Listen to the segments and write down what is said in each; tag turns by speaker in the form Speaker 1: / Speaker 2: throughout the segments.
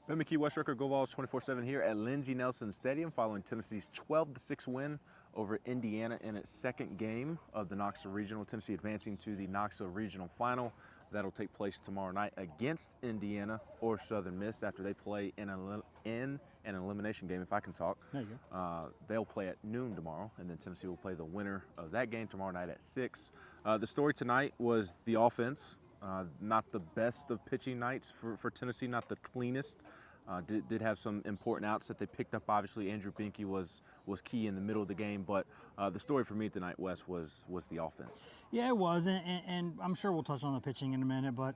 Speaker 1: Ben McKee, West Rucker, Go Vols 24/7 here at Lindsey Nelson Stadium following Tennessee's 12-6 win over Indiana in its second game of the Knoxville Regional. Tennessee advancing to the Knoxville Regional Final. That'll take place tomorrow night against Indiana or Southern Miss after they play in an elimination game, if I can talk.
Speaker 2: There you go.
Speaker 1: They'll play at noon tomorrow, and then Tennessee will play the winner of that game tomorrow night at 6. The story tonight was the offense. Not the best of pitching nights for Tennessee, not the cleanest. Did have some important outs that they picked up. Obviously, Andrew Binke was key in the middle of the game, but the story for me tonight, Wes, was the offense.
Speaker 2: Yeah, it was, and I'm sure we'll touch on the pitching in a minute, but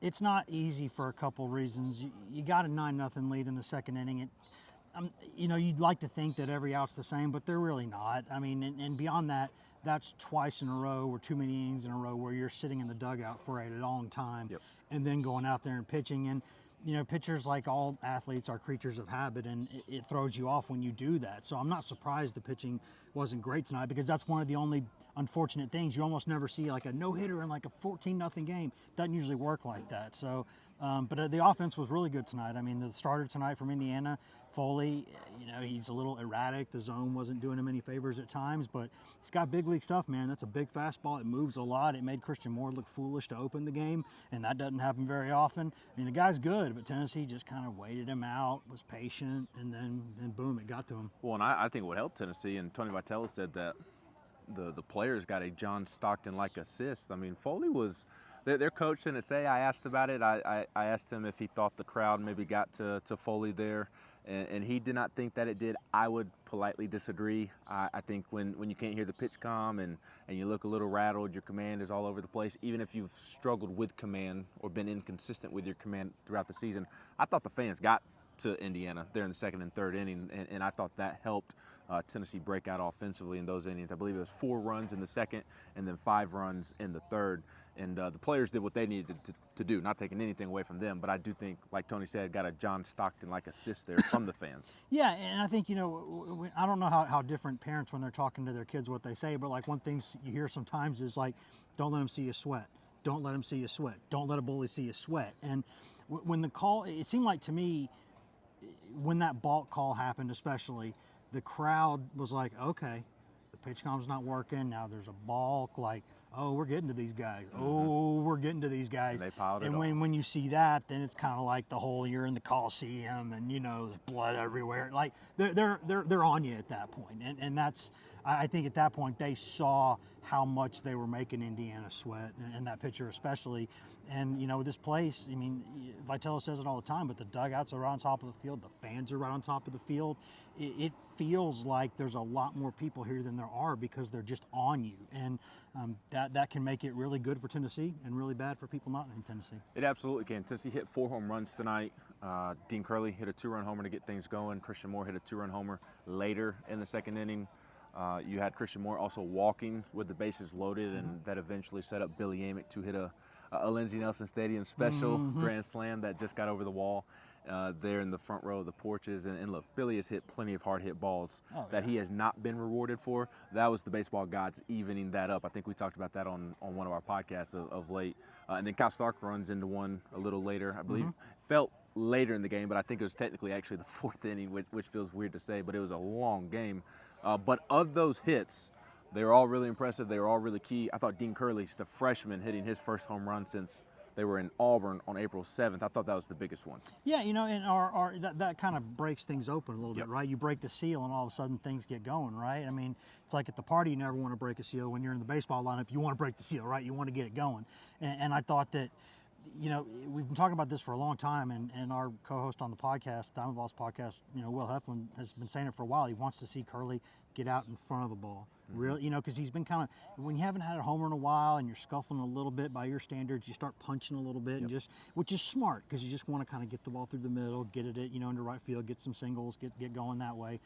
Speaker 2: it's not easy for a couple reasons. You got a 9-0 lead in the second inning. You'd like to think that every out's the same, but they're really not. I mean, and beyond that, that's twice in a row or too many innings in a row where you're sitting in the dugout for a long time.
Speaker 1: Yep.
Speaker 2: And then going out there and pitching. And pitchers, like all athletes, are creatures of habit, and it throws you off when you do that. So I'm not surprised the pitching wasn't great tonight, because that's one of the only unfortunate things. You almost never see like a no-hitter in like a 14-0 game. Doesn't usually work like that. So, but the offense was really good tonight. I mean, the starter tonight from Indiana, Foley, he's a little erratic. The zone wasn't doing him any favors at times, but he's got big league stuff, man. That's a big fastball. It moves a lot. It made Christian Moore look foolish to open the game, and that doesn't happen very often. I mean, the guy's good, but Tennessee just kind of waited him out, was patient, and then boom, it got to him.
Speaker 1: Well, and I think what helped Tennessee, and Tony Vitello said that the players got a John Stockton-like assist. I mean, Foley was their coach didn't say. I asked about it. I asked him if he thought the crowd maybe got to Foley there, and he did not think that it did. I would politely disagree. I think when you can't hear the pitch come and you look a little rattled, your command is all over the place, even if you've struggled with command or been inconsistent with your command throughout the season. I thought the fans got to Indiana there in the second and third inning, and I thought that helped Tennessee break out offensively in those innings. I believe it was 4 runs in the second and then 5 runs in the third. And the players did what they needed to do, not taking anything away from them. But I do think, like Tony said, got a John Stockton-like assist there from the fans.
Speaker 2: Yeah, and I think, I don't know how different parents, when they're talking to their kids, what they say, but like one thing you hear sometimes is like, don't let them see you sweat. Don't let them see you sweat. Don't let a bully see you sweat. And when the call, it seemed like to me, when that balk call happened especially, the crowd was like, okay, the pitch com's not working, now there's a balk, like, oh, we're getting to these guys.
Speaker 1: Mm-hmm.
Speaker 2: Oh, we're getting to these guys.
Speaker 1: And they piled it
Speaker 2: and when you see that, then it's kind of like the whole, you're in the Coliseum and there's blood everywhere. Like they're on you at that point. And that's, I think at that point they saw how much they were making Indiana sweat, and that pitcher especially. And this place, I mean, Vitello says it all the time, but the dugouts are right on top of the field, the fans are right on top of the field. It feels like there's a lot more people here than there are, because they're just on you. And that can make it really good for Tennessee and really bad for people not in Tennessee.
Speaker 1: It absolutely can. Tennessee hit 4 home runs tonight. Dean Curley hit a 2-run homer to get things going. Christian Moore hit a 2-run homer later in the second inning. You had Christian Moore also walking with the bases loaded, and that eventually set up Billy Amick to hit a Lindsey Nelson Stadium special grand slam that just got over the wall there in the front row of the porches. And look, Billy has hit plenty of hard hit balls that he has not been rewarded for. That was the baseball gods evening that up. I think we talked about that on one of our podcasts of late. And then Kyle Stark runs into one a little later, I believe. Felt later in the game, but I think it was technically actually the 4th inning, which feels weird to say, but it was a long game. But of those hits, they were all really impressive. They were all really key. I thought Dean Curley's the freshman hitting his first home run since they were in Auburn on April 7th. I thought that was the biggest one.
Speaker 2: Yeah, and that kind of breaks things open a little bit, right? You break the seal and all of a sudden things get going, right? I mean, it's like at the party, you never want to break a seal. When you're in the baseball lineup, you want to break the seal, right? You want to get it going. And I thought that, we've been talking about this for a long time, and our co-host on the podcast, Diamond Boss podcast, Will Heflin, has been saying it for a while. He wants to see Curley get out in front of the ball. Really, because he's been kind of, when you haven't had a homer in a while and you're scuffling a little bit by your standards, you start punching a little bit, and which is smart, because you just want to kind of get the ball through the middle, get it at, into right field, get some singles, get going that way.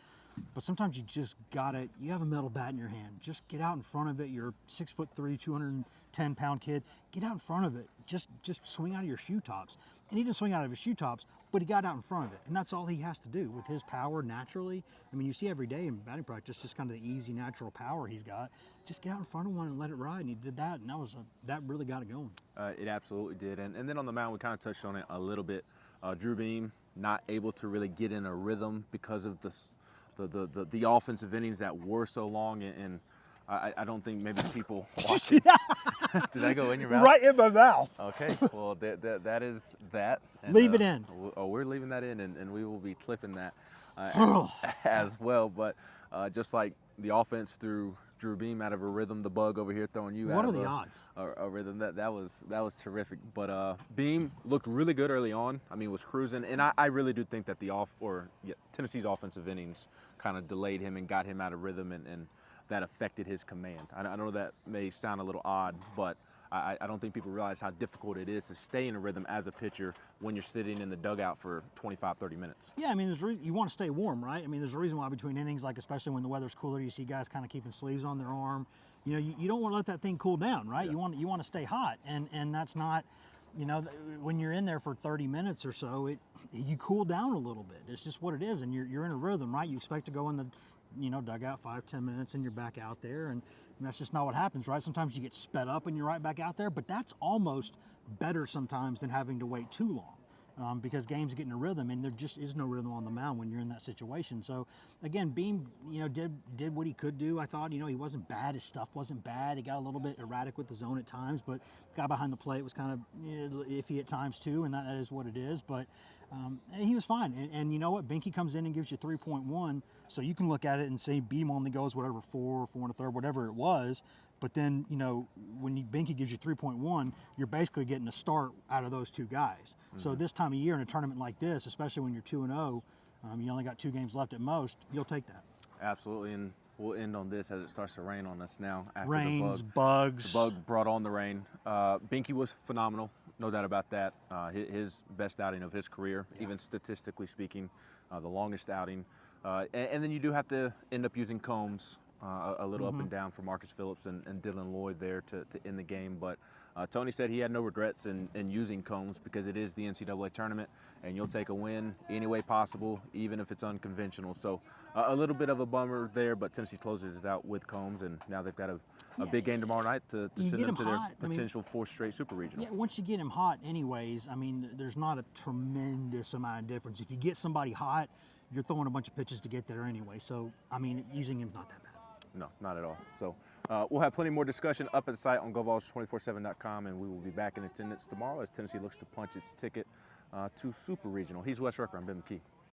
Speaker 2: But sometimes you just gotta, you have a metal bat in your hand, just get out in front of it. You're 6'3", 210-pound kid. Get out in front of it. Just swing out of your shoe tops. And he didn't swing out of his shoe tops, but he got out in front of it. And that's all he has to do with his power naturally. I mean, you see every day in batting practice, just kind of the easy, natural power he's got. Just get out in front of one and let it ride. And he did that, and that really got it going.
Speaker 1: It absolutely did. And then on the mound, we kind of touched on it a little bit. Drew Beam not able to really get in a rhythm because of the offensive innings that were so long, and I don't think maybe people watching. Did that go in your mouth?
Speaker 2: Right in my mouth.
Speaker 1: Okay, well that is that. And,
Speaker 2: Leave it in.
Speaker 1: We're leaving that in, and we will be clipping that as well. But just like the offense threw Drew Beam out of a rhythm, the bug over here throwing you
Speaker 2: What
Speaker 1: out
Speaker 2: are
Speaker 1: of
Speaker 2: the odds?
Speaker 1: a rhythm. That was terrific. But Beam looked really good early on. I mean, was cruising, and I really do think that Tennessee's offensive innings kind of delayed him and got him out of rhythm, and that affected his command. I know that may sound a little odd, but I don't think people realize how difficult it is to stay in a rhythm as a pitcher when you're sitting in the dugout for 25, 30 minutes.
Speaker 2: Yeah, I mean, you want to stay warm, right? I mean, there's a reason why between innings, like especially when the weather's cooler, you see guys kind of keeping sleeves on their arm. You know, you don't want to let that thing cool down, right?
Speaker 1: Yeah.
Speaker 2: You want to stay hot, and that's not, you know, when you're in there for 30 minutes or so, you cool down a little bit. It's just what it is, and you're in a rhythm, right? You expect to go in the dugout 5-10 minutes and you're back out there, and that's just not what happens, right? Sometimes you get sped up and you're right back out there, but that's almost better sometimes than having to wait too long, because games get in a rhythm, and there just is no rhythm on the mound when you're in that situation. So again, Beam, did what he could do. I thought, he wasn't bad. His stuff wasn't bad. He got a little bit erratic with the zone at times, but guy behind the plate was kind of iffy at times too, and that is what it is. But he was fine. And you know what? Binky comes in and gives you 3.1, so you can look at it and say Beam only goes whatever 4 1/3, whatever it was. But then, when Binky gives you 3.1, you're basically getting a start out of those two guys. Mm-hmm. So this time of year in a tournament like this, especially when you're 2-0, you only got 2 games left at most, you'll take that.
Speaker 1: Absolutely, and we'll end on this as it starts to rain on us now. After
Speaker 2: Rains,
Speaker 1: bugs. The bug brought on the rain. Binky was phenomenal, no doubt about that. His best outing of his career, even statistically speaking, the longest outing. And then you do have to end up using Combs a little up and down for Marcus Phillips and Dylan Lloyd there to end the game. But Tony said he had no regrets in using Combs because it is the NCAA tournament, and you'll take a win any way possible, even if it's unconventional. So a little bit of a bummer there, but Tennessee closes it out with Combs, and now they've got a big game tomorrow night to send them to their potential 4th straight super regional.
Speaker 2: Yeah, once you get him hot anyways, I mean, there's not a tremendous amount of difference. If you get somebody hot, you're throwing a bunch of pitches to get there anyway. So, I mean, using him's not that bad.
Speaker 1: No, not at all. So we'll have plenty more discussion up at the site on GoVols247.com, and we will be back in attendance tomorrow as Tennessee looks to punch its ticket to Super Regional. He's Wes Rucker. I'm Ben McKee.